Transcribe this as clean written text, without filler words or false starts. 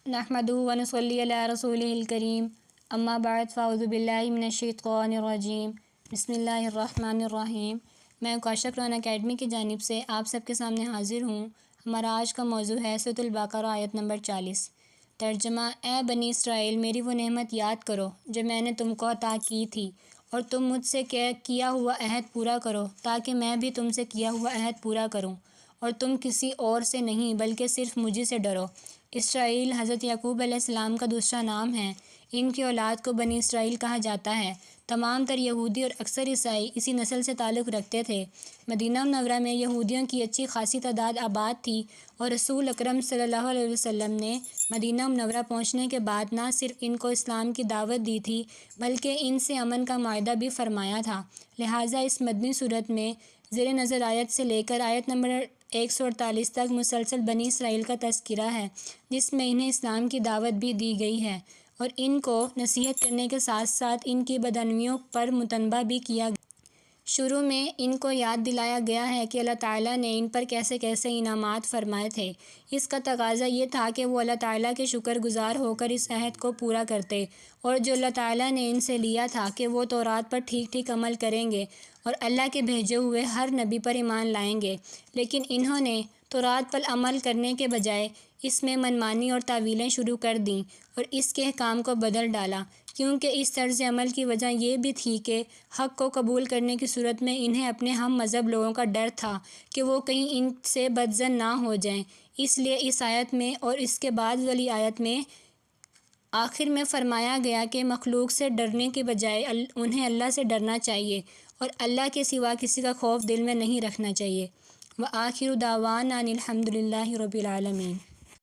نحمدہ و نصلی علی رسولہ الکریم اما بعد فاعوذ باللہ من الشیطان الرجیم بسم اللہ الرحمن الرحیم۔ میں کوثر قرآن اکیڈمی کی جانب سے آپ سب کے سامنے حاضر ہوں۔ ہمارا آج کا موضوع ہے سورۃ البقرہ آیت نمبر 40۔ ترجمہ: اے بنی اسرائیل، میری وہ نعمت یاد کرو جو میں نے تم کو عطا کی تھی، اور تم مجھ سے کیا ہوا عہد پورا کرو تاکہ میں بھی تم سے کیا ہوا عہد پورا کروں، اور تم کسی اور سے نہیں بلکہ صرف مجھے سے ڈرو۔ اسرائیل حضرت یعقوب علیہ السلام کا دوسرا نام ہے۔ ان کی اولاد کو بنی اسرائیل کہا جاتا ہے۔ تمام تر یہودی اور اکثر عیسائی اسی نسل سے تعلق رکھتے تھے۔ مدینہ منورہ میں یہودیوں کی اچھی خاصی تعداد آباد تھی، اور رسول اکرم صلی اللہ علیہ وسلم نے مدینہ منورہ پہنچنے کے بعد نہ صرف ان کو اسلام کی دعوت دی تھی بلکہ ان سے امن کا معاہدہ بھی فرمایا تھا۔ لہٰذا اس مدنی صورت میں زیر نظر آیت سے لے کر آیت نمبر 148 تک مسلسل بنی اسرائیل کا تذکرہ ہے، جس میں انہیں اسلام کی دعوت بھی دی گئی ہے اور ان کو نصیحت کرنے کے ساتھ ساتھ ان کی بدعنویوں پر متنبہ بھی کیا گیا۔ شروع میں ان کو یاد دلایا گیا ہے کہ اللہ تعالیٰ نے ان پر کیسے کیسے انعامات فرمائے تھے۔ اس کا تقاضا یہ تھا کہ وہ اللہ تعالیٰ کے شکر گزار ہو کر اس عہد کو پورا کرتے، اور جو اللہ تعالیٰ نے ان سے لیا تھا کہ وہ تورات پر ٹھیک ٹھیک عمل کریں گے اور اللہ کے بھیجے ہوئے ہر نبی پر ایمان لائیں گے۔ لیکن انہوں نے تورات پر عمل کرنے کے بجائے اس میں منمانی اور تعویلیں شروع کر دیں اور اس کے احکام کو بدل ڈالا، کیونکہ اس طرز عمل کی وجہ یہ بھی تھی کہ حق کو قبول کرنے کی صورت میں انہیں اپنے ہم مذہب لوگوں کا ڈر تھا کہ وہ کہیں ان سے بدظن نہ ہو جائیں۔ اس لیے اس آیت میں اور اس کے بعد والی آیت میں آخر میں فرمایا گیا کہ مخلوق سے ڈرنے کے بجائے انہیں اللہ سے ڈرنا چاہیے اور اللہ کے سوا کسی کا خوف دل میں نہیں رکھنا چاہیے۔ وآخر دعوانا ان الحمد للہ رب العالمین۔